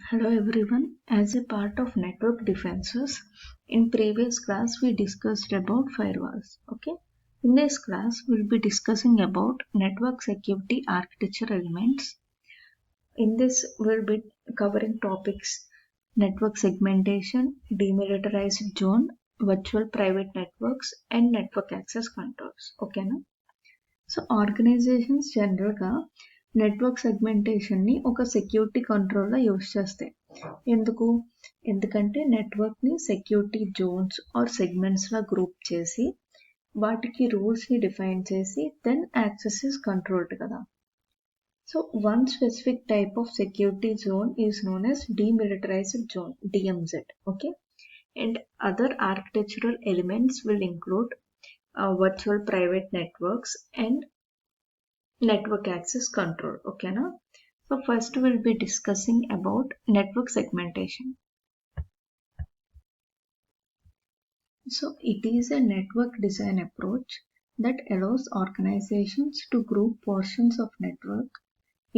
Hello everyone. As a part of network defenses, in previous class we discussed about firewalls. Okay. In this class we'll be discussing about network security architecture elements. In this we'll be covering topics network segmentation, demilitarized zone, virtual private networks and network access controls. Okay na? So organisations జనరల్గా network సెగ్మెంటేషన్ని ఒక security కంట్రోల్లో use చేస్తాయి. ఎందుకంటే నెట్వర్క్ని security zones or సెగ్మెంట్స్లా group చేసి వాటికి రూల్స్ని డిఫైన్ చేసి దెన్ యాక్సెస్ ఇస్ కంట్రోల్డ్ కదా. So one specific type of security zone is known as demilitarised zone, DMZ. Okay, and other architectural elements will include virtual private networks and network access control. Okay na? So first we'll be discussing about network segmentation. So it is a network design approach that allows organizations to group portions of network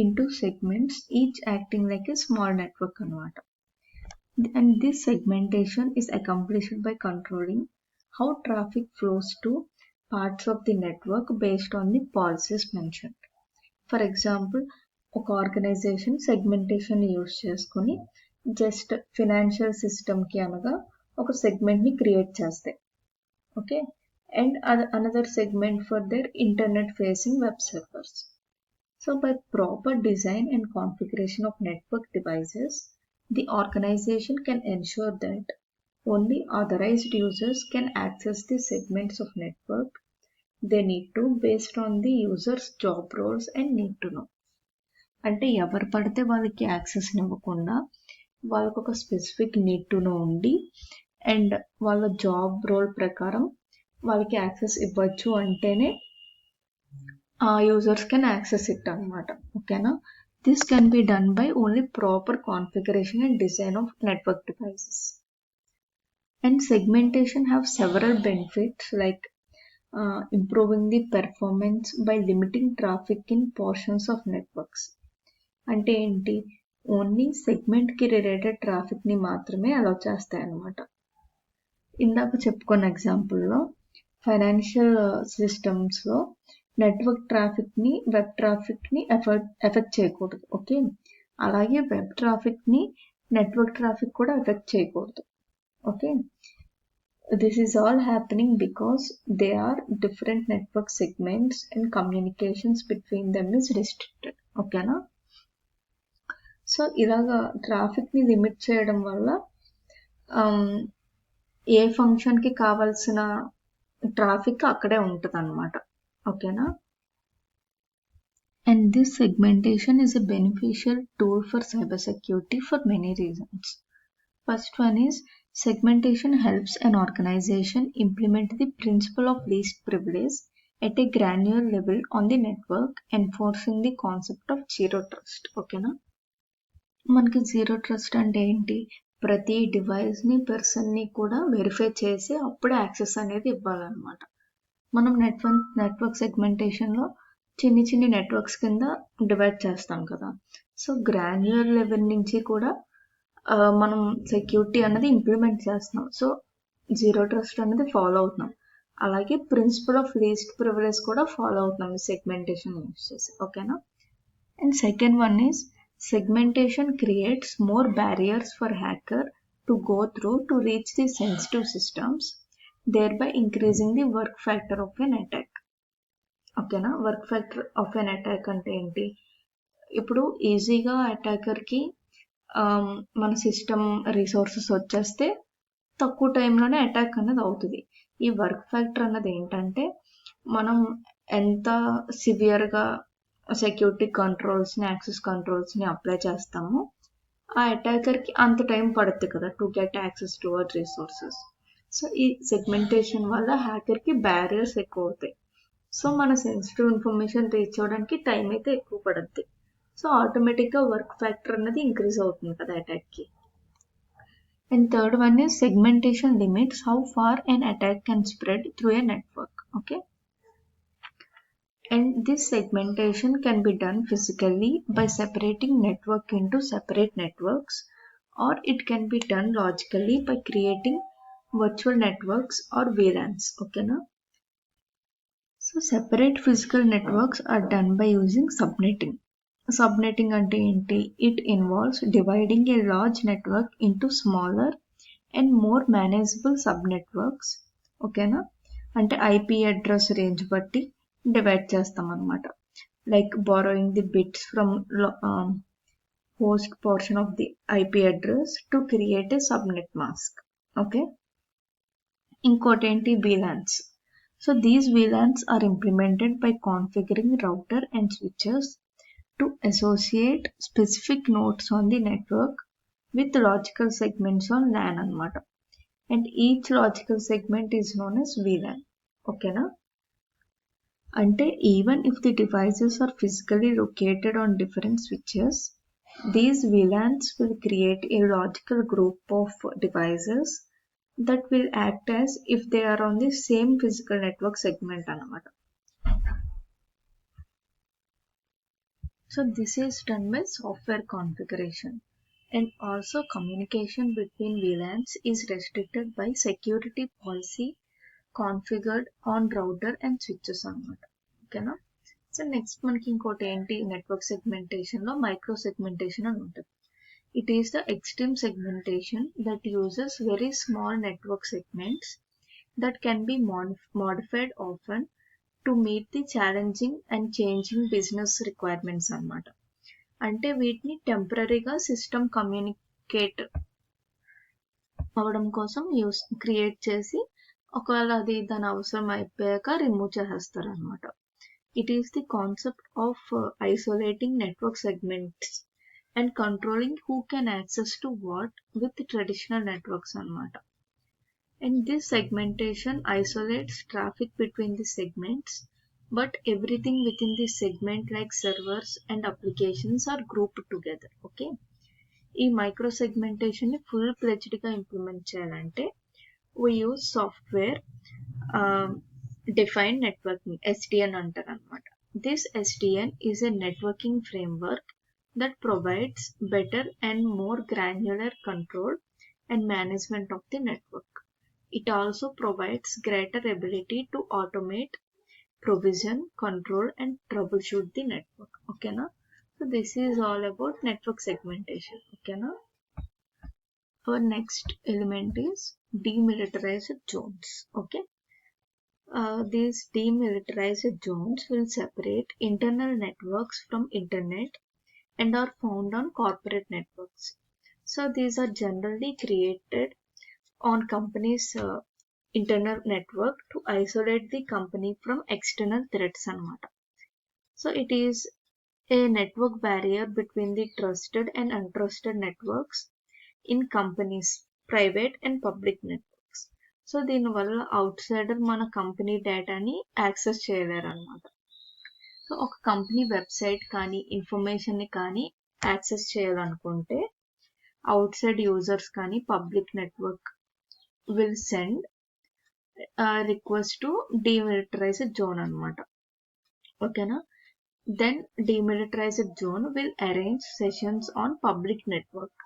into segments, each acting like a small network anamata. And this segmentation is accomplished by controlling how traffic flows to parts of the network based on the policies mentioned. For example, ఒక organisation segmentation use చేసుకుని just financial సిస్టమ్కి అనగా ఒక సెగ్మెంట్ని create చేస్తాయి. Okay, and another segment for their internet facing web servers. So by proper design and configuration of network devices, the organization can ensure that only authorized users can access the segments of network they need to based on the user's job roles and need to know. అంటే ఎవరు పడితే వాళ్ళకి access ఇవ్వకుండా వాళ్ళకు ఒక specific need to know ఉండి and వాళ్ళ job role ప్రకారం వాళ్ళకి యాక్సెస్ ఇవ్వచ్చు అంటేనే ఆ యూజర్స్ కెన్ యాక్సెస్ ఇట్ అనమాట. ఓకేనా? This can be done by only proper configuration and design of network devices. And segmentation have several benefits like improving the performance by limiting traffic in portions of networks. అంటే ఏంటి, only సెగ్మెంట్కి related ట్రాఫిక్ని మాత్రమే allow చేస్తాయి అన్నమాట. ఇందాక చెప్పుకున్న ఎగ్జాంపుల్లో financial సిస్టమ్స్లో network ట్రాఫిక్ని వెబ్ ట్రాఫిక్ని ఎఫెక్ట్ చేయకూడదు. ఓకే, అలాగే వెబ్ ట్రాఫిక్ని నెట్వర్క్ ట్రాఫిక్ కూడా ఎఫెక్ట్ చేయకూడదు. Okay, this is all happening because they are different network segments and communications between them is restricted. ఓకేనా? సో ఇలాగా ట్రాఫిక్ని లిమిట్ చేయడం వల్ల ఏ ఫంక్షన్కి కావాల్సిన ట్రాఫిక్ అక్కడే ఉంటుంది అన్నమాట. ఓకేనా? And this segmentation is a beneficial tool for cybersecurity for many reasons. First one is segmentation helps an organization implement the principle of least privilege at a granular level on the network, enforcing the concept of zero trust. ఓకేనా? మనకి zero trust అంటే ఏంటి, ప్రతి డివైస్ని పర్సన్ని కూడా verify చేసి అప్పుడే access అనేది ఇవ్వాలన్నమాట. మనం నెట్వర్క్ సెగ్మెంటేషన్లో చిన్ని నెట్వర్క్స్ కింద డివైడ్ చేస్తాం కదా. సో గ్రాన్యులర్ లెవెల్ నుంచి కూడా మనం సెక్యూరిటీ అన్నది ఇంప్లిమెంట్ చేస్తున్నాం. సో జీరో ట్రస్ట్ అనేది ఫాలో అవుతున్నాం. అలాగే ప్రిన్సిపల్ ఆఫ్ లీస్ట్ ప్రివిలేజ్ కూడా ఫాలో అవుతున్నాం ఈ సెగ్మెంటేషన్ యూస్ చేసి. ఓకేనా? And second one is segmentation creates more barriers for hacker to go through to reach the sensitive systems, thereby increasing the work factor of an attack. ఓకేనా? Work factor of an attack అంటే ఏంటి, ఇప్పుడు ఈజీగా అటాకర్కి మన system resources వచ్చేస్తే తక్కువ టైంలోనే attack అన్నది అవుతుంది. ఈ వర్క్ ఫ్యాక్టర్ అన్నది ఏంటంటే మనం ఎంత సివియర్గా సెక్యూరిటీ కంట్రోల్స్ని యాక్సెస్ కంట్రోల్స్ని అప్లై చేస్తామో ఆ అటాకర్కి అంత టైం పడుతుంది కదా to get access to our resources. So ఈ సెగ్మెంటేషన్ వల్ల హ్యాకర్కి బ్యారియర్స్ ఎక్కువ అవుతాయి. సో మన సెన్సిటివ్ ఇన్ఫర్మేషన్ రీచ్ అవ్వడానికి టైం అయితే ఎక్కువ పడుద్ది. సో ఆటోమేటిక్గా వర్క్ ఫ్యాక్టర్ అనేది ఇంక్రీజ్ అవుతుంది కదా అటాక్కి. And third one is segmentation limits how far an attack can spread through a network. Okay, and this segmentation can be done physically by separating network into separate networks or it can be done logically by creating virtual networks or VLANs. Okay, na? So separate physical networks are done by using subnetting. Subnetting ante enti? It involves dividing a large network into smaller and more manageable subnetworks. ఓకేనా, అంటే IP address range బట్టి divide చేస్తాం అనమాట. Like borrowing the bits from host portion of the IP address to create a subnet mask. Okay. ఇంకోటి ఏంటి VLANs. So these VLANs are implemented by configuring router and switches to associate specific nodes on the network with logical segments on LAN anamata. And each logical segment is known as VLAN. Okay na? Ante even if the devices are physically located on different switches, these VLANs will create a logical group of devices that will act as if they are on the same physical network segment anamata. So this is done by software configuration, and also communication between VLANs is restricted by security policy configured on router and switches anamata. Okay na? So next మనకి ఇంకోటి ఏంటి, network segmentation లో micro segmentation అని ఉంటుంది. It is the extreme segmentation that uses very small network segments that can be modified often to meet the challenging and changing business requirements అన్నమాట. అంటే వీటిని టెంపరీగా సిస్టమ్ కమ్యూనికేట్ అవ్వడం కోసం క్రియేట్ చేసి ఒకవేళ అది దాని అవసరం అయిపోయాక రిమూవ్ చేసేస్తారు అనమాట. It is the concept of isolating network segments and controlling who can access to what with traditional networks anamata. And this segmentation isolates traffic between the segments, but everything within the segment like servers and applications are grouped together. Okay, ఈ micro segmentation ని full fledged గా implement చేయాలంటే we use software defined networking, SDN అంటారు అనమాట. This SDN is a networking framework that provides better and more granular control and management of the network. It also provides greater ability to automate, provision, control and troubleshoot the network. Okay na? So this is all about network segmentation. Okay na? Our next element is demilitarized zones. Okay. These demilitarized zones will separate internal networks from internet and are found on corporate networks. So these are generally created on companies' internal network to isolate the company from external threats anamata. So it is a network barrier between the trusted and untrusted networks in companies, private and public networks. So దీనివల్ల outsider మన company డేటాని access చేయలేరు అనమాట. So ఒక company website కానీ ఇన్ఫర్మేషన్ని కానీ access చేయాలనుకుంటే అవుట్ సైడ్ యూజర్స్ కానీ public network will send request to demilitarised zone అనమాట. ఓకేనా, then demilitarised zone will arrange sessions on public network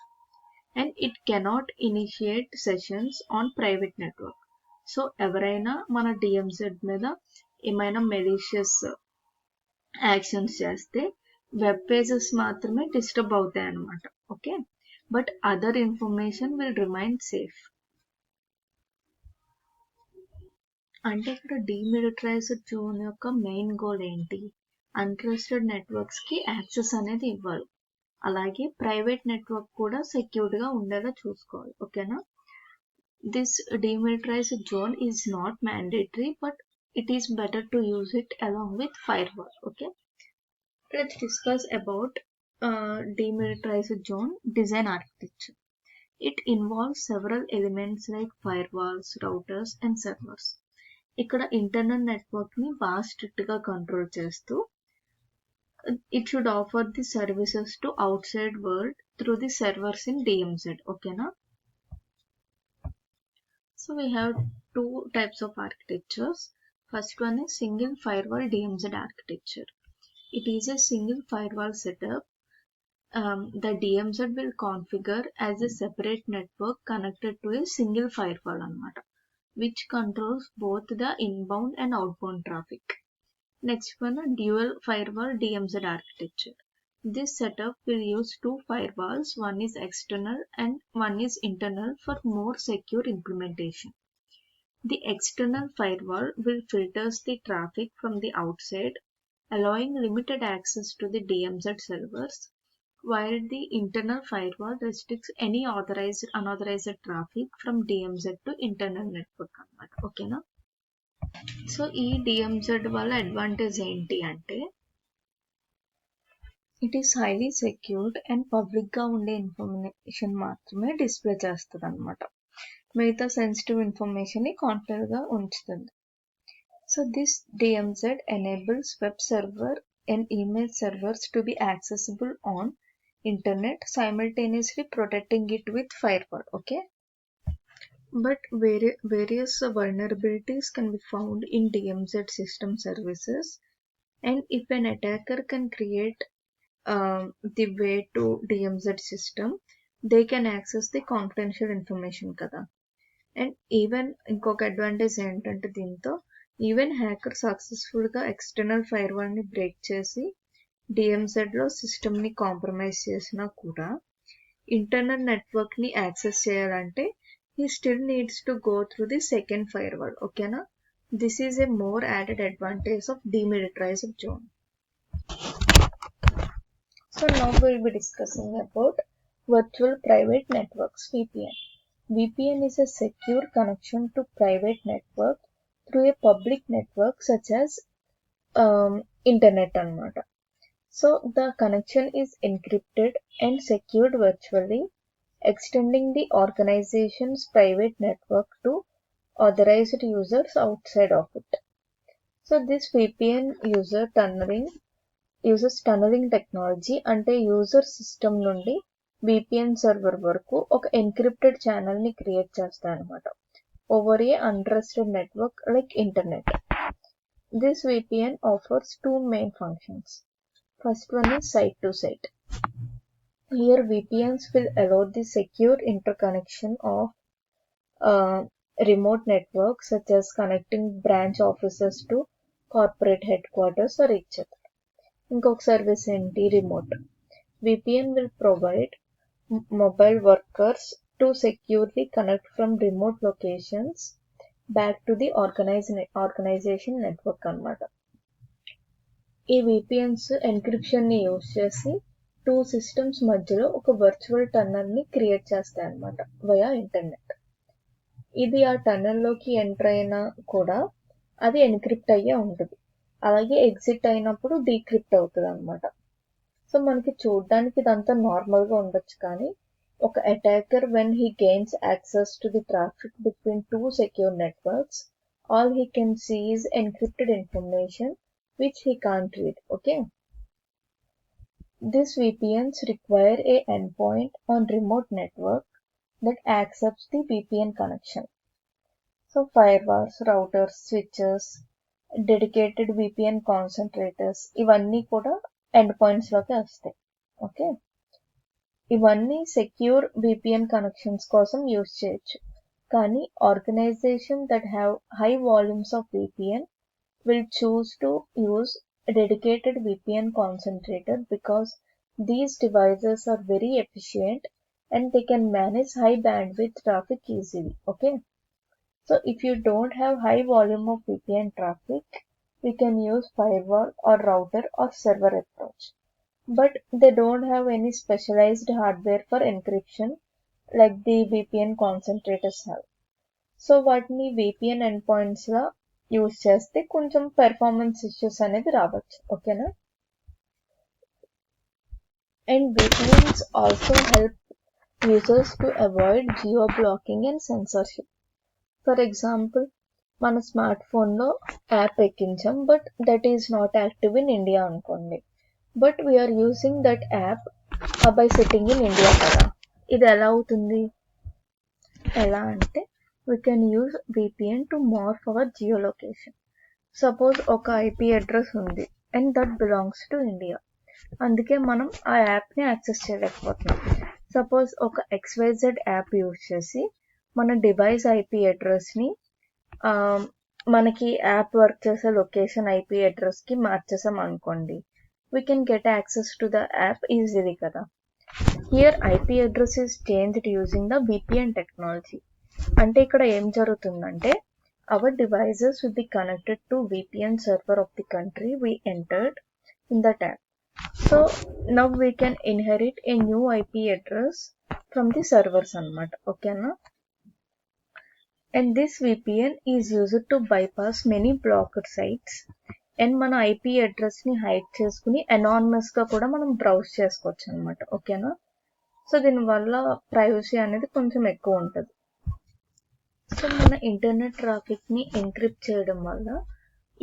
and it cannot initiate sessions on private network. So ఎవరైనా మన DMZ మీద ఏమైనా malicious actions చేస్తే web pages మాత్రమే disturb అవుతాయి అన్నమాట. Okay, but other information will remain safe. అంటే ఇక్కడ డీమిలిటరైజ్డ్ జోన్ యొక్క మెయిన్ గోల్ ఏంటి, అన్ట్రస్టెడ్ నెట్వర్క్స్ కి యాక్సెస్ అనేది ఇవ్వాలి, అలాగే ప్రైవేట్ నెట్వర్క్ కూడా సెక్యూర్డ్ గా ఉండేలా చూసుకోవాలి. ఓకేనా, this demilitarized zone is not mandatory but it is better to use it along with firewall. Okay, let's discuss about demilitarized zone design architecture. It involves several elements like firewalls, routers and servers. ఇక్కడ internal network ని బాగా strict గా control చేస్తూ it should offer the services to outside world through the servers in DMZ. ఓకేనా, so we have two types of architectures. First one is single firewall DMZ architecture. It is a single firewall setup the DMZ will configure as a separate network connected to a single firewall అన్నమాట, which controls both the inbound and outbound traffic. Next one, dual firewall DMZ architecture. This setup will use two firewalls, one is external and one is internal for more secure implementation. The external firewall will filters the traffic from the outside, allowing limited access to the DMZ servers, while the internal firewall restricts any unauthorized traffic from DMZ to internal network అన్నమాట. ఓకేనా? So ఈ DMZ వల్ల advantage ఏంటి అంటే, it is highly secured and పబ్లిక్గా ఉండే information మాత్రమే display చేస్తుంది అనమాట. మిగతా సెన్సిటివ్ ఇన్ఫర్మేషన్ని కాన్ఫిడెంట్గా ఉంచుతుంది. So this DMZ enables web server and email servers to be accessible on internet, simultaneously protecting it with firewall. Okay, but various vulnerabilities can be found in DMZ system services, and if an attacker can create the way to DMZ system, they can access the confidential information కదా. And even ఇంకొక advantage ఏంటంటే, దీంతో even hacker సక్సెస్ఫుల్గా external ఫైర్వాల్ని break చేసి DMZలో సిస్టమ్ని compromise చేసినా కూడా internal నెట్వర్క్ని access చేయాలంటే he still needs to go through the second firewall. ఓకేనా? This is a more added advantage of demilitarized zone. So now we'll be discussing about virtual private networks, VPN. VPN is a secure connection to private network through a public network such as internet అన్నమాట. So the connection is encrypted and secured virtually, extending the organization's private network to authorized users outside of it. So this VPN uses tunneling technology, అంటే user system నుండి VPN server వరకు ఒక encrypted ఛానల్ని create చేస్తాయి అనమాట, over a untrusted network like internet. This VPN offers two main functions. First one is site to site. Here VPNs will allow the secure interconnection of remote networks, such as connecting branch offices to corporate headquarters or each other. ఇంకొక service ఏంటి, remote. VPN will provide mobile workers to securely connect from remote locations back to the organization network అన్నమాట. ఈ VPNs ఎన్క్రిప్షన్ని use చేసి two systems మధ్యలో ఒక virtual టన్నల్ని create చేస్తాయి అన్నమాట via internet. ఇది ఆ టన్నల్లోకి ఎంటర్ అయినా కూడా అది ఎన్క్రిప్ట్ అయ్యే ఉంటుంది, అలాగే ఎగ్జిట్ అయినప్పుడు డీక్రిప్ట్ అవుతుంది అనమాట. సో మనకి చూడడానికి ఇదంతా నార్మల్గా ఉండొచ్చు, కానీ ఒక attacker when he gains access to the traffic between two secure networks, all he can see is encrypted information which he can't read. Okay, these VPNs require a endpoint on remote network that accepts the VPN connection. So firewalls, routers, switches, dedicated VPN concentrators, ఇవన్నీ కూడా end points లోకి వస్తాయి. Okay, ఇవన్నీ secure VPN connections కోసం use చేయొచ్చు, కానీ organisation that have high volumes of VPN will choose to use a dedicated VPN concentrator because these devices are very efficient and they can manage high bandwidth traffic easily. Okay, so if you don't have high volume of VPN traffic, we can use firewall or router or server approach, but they don't have any specialized hardware for encryption like the VPN concentrators have. So వాటిని VPN endpoints గా use చేస్తే కొంచెం performance issues అనేది రావచ్చు. ఓకేనా? And VPNs also help users to avoid geo blocking and censorship. For example, మన smart ఫోన్లో app ఎక్కించాం, but that is not active in India అనుకోండి, but we are using that app by sitting in India కదా. ఇది ఎలా అవుతుంది? ఎలా అంటే, we can use VPN to morph our geolocation. Suppose ఒక IP address ఉంది and that belongs to India. అందుకే మనం ఆ యాప్ని యాక్సెస్ చేయలేకపోతున్నాం. సపోజ్ ఒక XYZ యాప్ యూజ్ చేసి మన డివైస్ ఐపీ అడ్రస్ని మనకి యాప్ వర్క్ చేసే లొకేషన్ ఐపీ అడ్రస్కి మార్చేసాం అనుకోండి, we can get access to the app easily కదా. Here IP address is changed using the VPN technology. అంటే ఇక్కడ ఏం జరుగుతుందంటే our devices will be connected to VPN server of the country we entered in the tab. So now we can inherit a new IP address from the servers anamata. Okay na? And this VPN is used to bypass many blocked sites. And మన IP address ని hide చేసుకుని anonymous గా కూడా మనం browse చేసుకోవచ్చు అనమాట. ఓకేనా? So దీనివల్ల ప్రైవసీ అనేది కొంచెం ఎక్కువ ఉంటుంది. సో మన ఇంటర్నెట్ ట్రాఫిక్ని ఎన్క్రిప్ట్ చేయడం వల్ల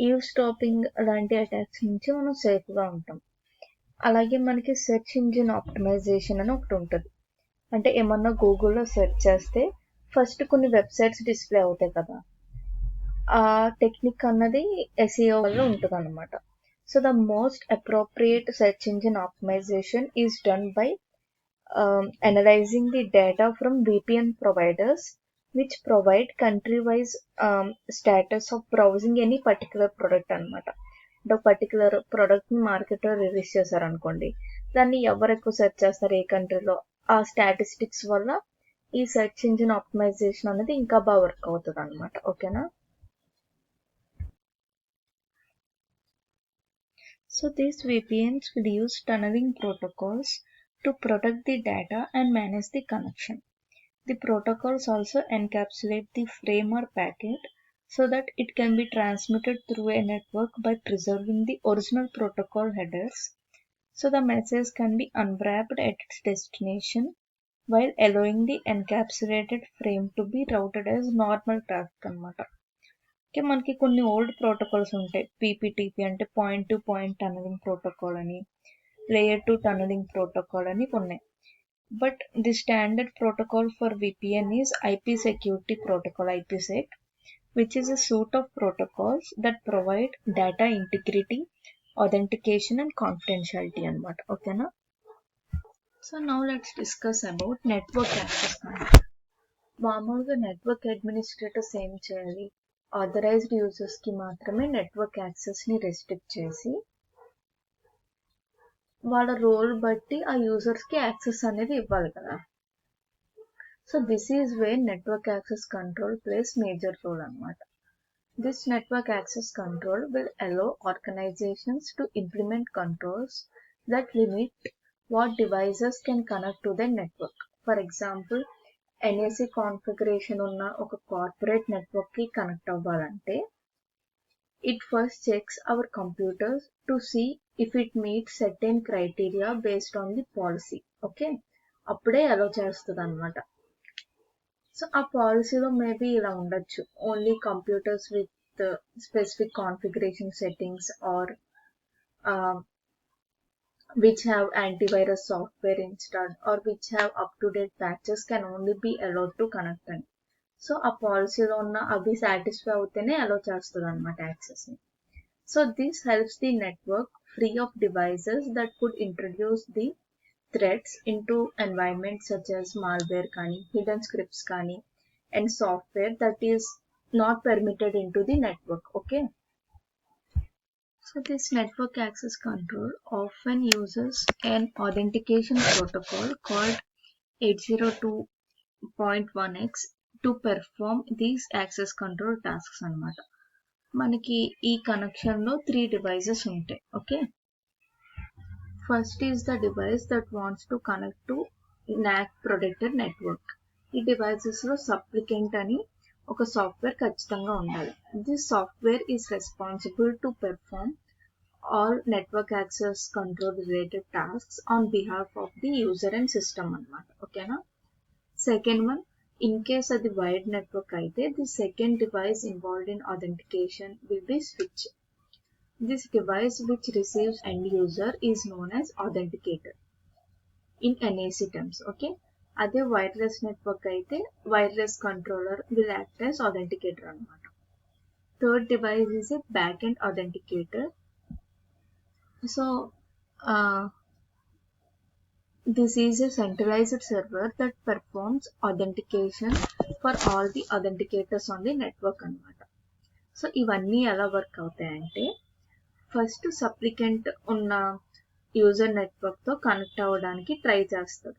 ఈవ్ స్టాపింగ్ లాంటి అటాక్స్ నుంచి మనం సేఫ్గా ఉంటాం. అలాగే మనకి సెర్చ్ ఇంజిన్ ఆప్టిమైజేషన్ అని ఒకటి ఉంటుంది. అంటే ఏమన్నా గూగుల్లో సెర్చ్ చేస్తే ఫస్ట్ కొన్ని వెబ్సైట్స్ డిస్ప్లే అవుతాయి కదా, ఆ టెక్నిక్ అన్నది SEO వల్ల ఉంటుంది అనమాట. So the most appropriate search engine optimisation is done by analyzing the data from VPN providers which provide country-wise status of browsing any particular product అనమాట. అంటే పర్టికులర్ ప్రోడక్ట్ని మార్కెట్లో రిలీజ్ చేశారనుకోండి, దాన్ని ఎవరు ఎక్కువ సెర్చ్ చేస్తారు ఏ కంట్రీలో, ఆ స్టాటిస్టిక్స్ వల్ల ఈ సెర్చ్ ఇంజిన్ ఆప్టిమైజేషన్ అనేది ఇంకా బాగా వర్క్ అవుతుంది అనమాట. ఓకేనా? So these VPNs will use tunneling protocols to protect the data and manage the connection. The protocols also encapsulate the frame or packet so that it can be transmitted through a network by preserving the original protocol headers, so the message can be unwrapped at its destination while allowing the encapsulated frame to be routed as normal traffic అనమాట. Okay, మనకి కొన్ని old protocols ఉంటాయి. PPTP అంటే point to point tunnelling protocol అని, layer 2 tunnelling protocol అని కొన్ని. But the standard protocol for VPN is IP Security Protocol, IPsec, which is a suite of protocols that provide data integrity, authentication and confidentiality అనమాట. ఓకేనా? So now let's discuss about network access control. మామూలుగా network administrators ఏం చేయాలి, authorised యూజర్స్కి మాత్రమే network యాక్సెస్ని restrict చేసి వాళ్ళ role బట్టి ఆ యూజర్స్కి యాక్సెస్ అనేది ఇవ్వాలి కదా. So this is way network access control plays major role అనమాట. This network access control will allow organisations to implement controls that limit what devices can connect to the network. For example, NAC configuration ఉన్న ఒక corporate నెట్వర్క్కి connect అవ్వాలంటే it first checks our computers to see if it meets certain criteria based on the policy. Okay, అప్పుడే అలో చేస్తుంది అనమాట. So ఆ పాలసీలో maybe ఇలా ఉండొచ్చు, only computers with specific configuration settings are which have antivirus software installed or which have up-to-date patches can only be allowed to connect అని. So ఆ పాలసీలో ఉన్న అవి సాటిస్ఫై అవుతేనే అలో చేస్తుంది అనమాట యాక్సెస్ని. So this helps the network free of devices that could introduce the threads into environment such as malware కానీ, హిడెన్ స్క్రిప్ట్స్ కానీ and software that is not permitted into the network. Okay, so this network access control often uses an authentication protocol called 802.1x to perform these access control tasks అనమాట. మనకి ఈ కనెక్షన్లో 3 devices ఉంటాయి. Okay, first is the device that wants to connect to NAC protected network. ఈ డివైజెస్లో సప్లికెంట్ అని ఒక software ఖచ్చితంగా ఉండాలి. This software is responsible to perform all network access control related tasks on behalf of the user and system అనమాట. ఓకేనా? Second one, in case అది wide network అయితే the second device involved in authentication will be switch. This device which receives end user is known as authenticator in NAC terms. Okay, అదే wireless network అయితే wireless controller will act as authenticator అనమాట. Third device is a backend authenticator. So this is a centralized server that performs authentication for all the authenticators on the network అన్నమాట. So ఇవన్నీ ఎలా work అవుతాయంటే, first సప్లికెంట్ ఉన్న user నెట్వర్క్తో connect అవ్వడానికి try చేస్తారు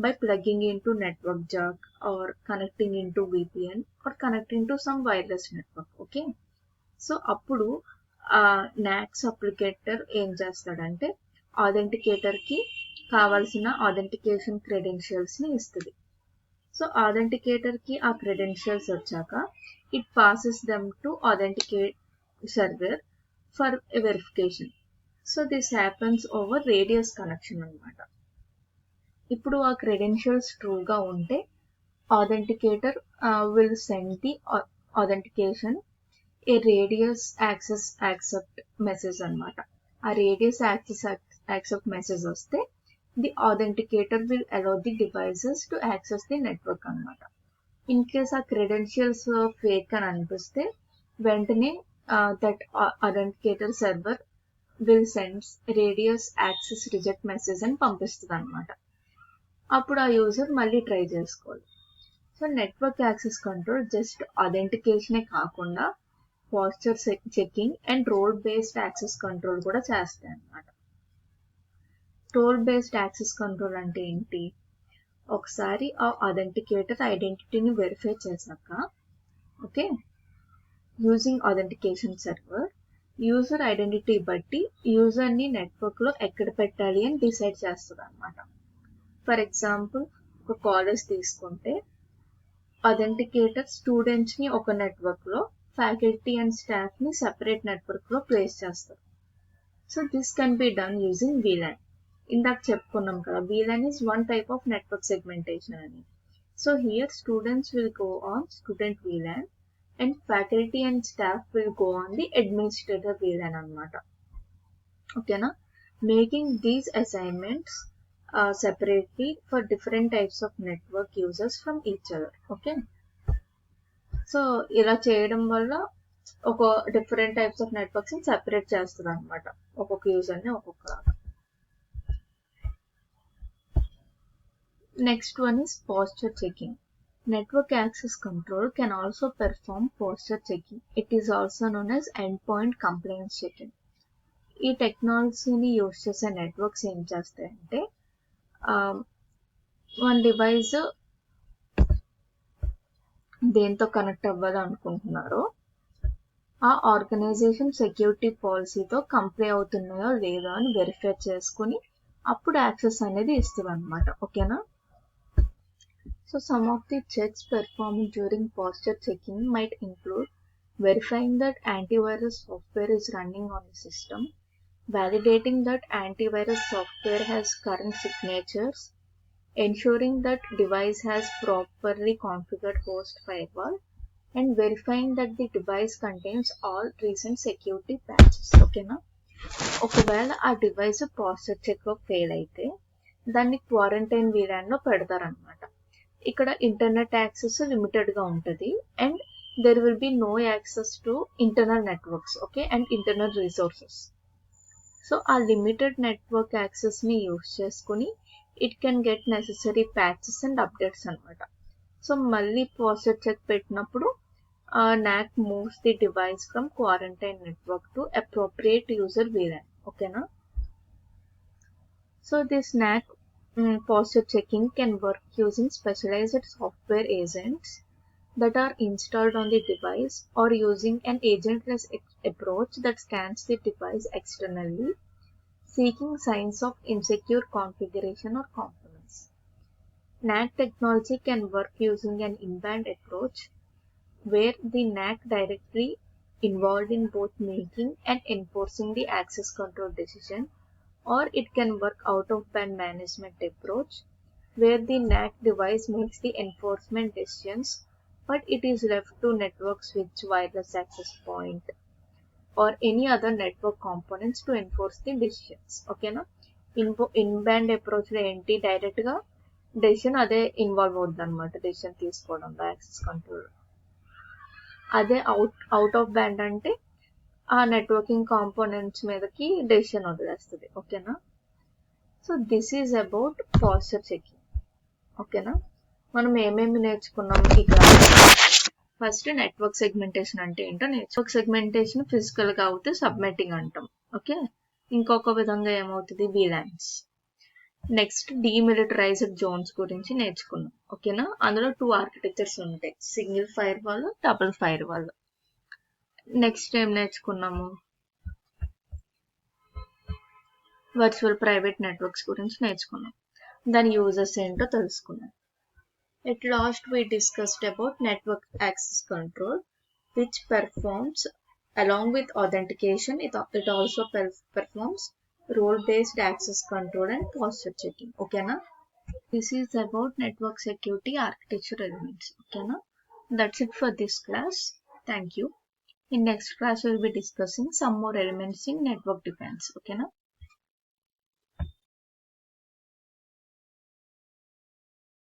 by plugging into network jack or connecting into VPN or connecting to some wireless network. Okay, so అప్పుడు NAC సప్లికేటర్ ఏం చేస్తాడంటే ఆథెంటికేటర్కి కావాల్సిన ఆథెంటికేషన్ క్రెడెన్షియల్స్ని ఇస్తుంది. సో ఆథెంటికేటర్కి ఆ క్రెడెన్షియల్స్ వచ్చాక it passes them to authenticate server for verification. So this happens over radius connection అనమాట. ఇప్పుడు ఆ క్రెడెన్షియల్స్ ట్రూగా ఉంటే authenticator will send the authentication A radius access accept message అనమాట. ఆ రేడియస్ యాక్సెస్ యాక్సెప్ట్ మెసేజ్ వస్తే the authenticator will allow the devices to access the network అనమాట. In case ఆ credentials fake అని అనిపిస్తే వెంటనే that authenticator server will sends radius access reject message అని పంపిస్తుంది అనమాట. అప్పుడు ఆ యూజర్ మళ్ళీ ట్రై చేసుకోవాలి. So network access control just అథెంటికేషనే కాకుండా posture checking and role based access control కూడా చేస్తాయి అన్నమాట. రోల్ బేస్డ్ యాక్సెస్ కంట్రోల్ అంటే ఏంటి? ఒకసారి ఆ అథెంటికేటర్ ఐడెంటిటీని వెరిఫై చేశాక, okay, using authentication server user identity బట్టి యూజర్ని నెట్వర్క్లో ఎక్కడ పెట్టాలి అని డిసైడ్ చేస్తుంది అనమాట. ఫర్ ఎగ్జాంపుల్, ఒక కాలేజ్ తీసుకుంటే అథెంటికేటర్ స్టూడెంట్స్ని ఒక నెట్వర్క్లో, ఫ్యాకల్టీ అండ్ స్టాఫ్ని సెపరేట్ నెట్వర్క్లో ప్లేస్ చేస్తారు. So this can be done using VLAN. ఇందాక చెప్పుకున్నాం కదా, VLAN is one type of network segmentation అని. So here students will go on student VLAN and faculty and staff will go on the administrator VLAN అనమాట. ఓకేనా? Making these assignments separately for different types of network users from each other. Okay, so ఇలా చేయడం వల్ల ఒక different types of networks ని separate చేస్తుంది అనమాట, ఒక్కొక్క యూజర్ని ఒక్కొక్క. Next one is posture checking. Network access control can also perform posture checking. It is also known as endpoint compliance checking. ఈ టెక్నాలజీని యూజ్ చేసే నెట్వర్క్స్ ఏం చేస్తాయంటే, వన్ డివైస్ దేంతో కనెక్ట్ అవ్వాలనుకుంటున్నారో ఆ ఆర్గనైజేషన్ సెక్యూరిటీ పాలసీతో కంప్లై అవుతున్నాయో లేదో అని వెరిఫై చేసుకుని అప్పుడు యాక్సెస్ అనేది ఇస్తుంది అనమాట. ఓకేనా? So some of the checks performed during posture checking might include verifying that antivirus software is running on the system, validating that antivirus software has current signatures, ensuring that device has properly configured host firewall, and verifying that the device contains all recent security patches. ఓకేనా? ఒకవేళ ఆ device posture చెక్లో fail అయితే దాన్ని quarantine VLAN లో పెడతారనమాట. ఇక్కడ internet access లిమిటెడ్గా ఉంటుంది and there will be no access to internal networks, okay, and internal resources. So a limited network access ni use cheskuni it can get necessary patches and updates anamata. So malli posture check pettinappudu NAC moves the device from quarantine network to appropriate user VLAN. Okay na? So this NAC posture checking can work using specialized software agents that are installed on the device or using an agentless approach that scans the device externally, seeking signs of insecure configuration or components. NAC technology can work using an in-band approach where the NAC directly involved in both making and enforcing the access control decision, or it can work out of band management approach where the NAC device makes the enforcement decisions but it is left to network switch, wireless access point or any other network components to enforce the decisions. Okay na? In-band approach లో ఏంటి, direct గా decision అదే involve అవుతుంది అనమాట, decision తీసుకోవడంలో access control. అదే out of band అంటే ఆ నెట్వర్కింగ్ కాంపోనెంట్స్ మీదకి డెసిషన్ వదిలేస్తుంది. ఓకేనా? So this is about posture checking. ఓకేనా, మనం ఏమేమి నేర్చుకున్నాం ఈ క్లాస్. ఫస్ట్ నెట్వర్క్ సెగ్మెంటేషన్ అంటే ఏంటో నెట్వర్క్ సెగ్మెంటేషన్ ఫిజికల్ గా అవుతే సబ్నెట్టింగ్ అంటాం. ఓకే, ఇంకొక విధంగా ఏమవుతుంది VLANs. నెక్స్ట్ డీమిలిటరైజ్డ్ జోన్స్ గురించి నేర్చుకున్నాం. ఓకేనా, అందులో 2 ఆర్కిటెక్చర్స్ ఉంటాయి, single fire wall, double fire wall. Next ఏం నేర్చుకున్నాము, వర్చువల్ ప్రైవేట్ నెట్వర్క్స్ గురించి నేర్చుకున్నాం, దాని యూజెస్ ఏంటో తెలుసుకున్నాం. At last we discussed about network access control, which performs along with authentication. It also performs role-based access control and posture checking. Okay na? This is about network security architecture elements. Okay na? That's it for this class. Thank you. In next class we will be discussing some more elements in network defense. Okay na?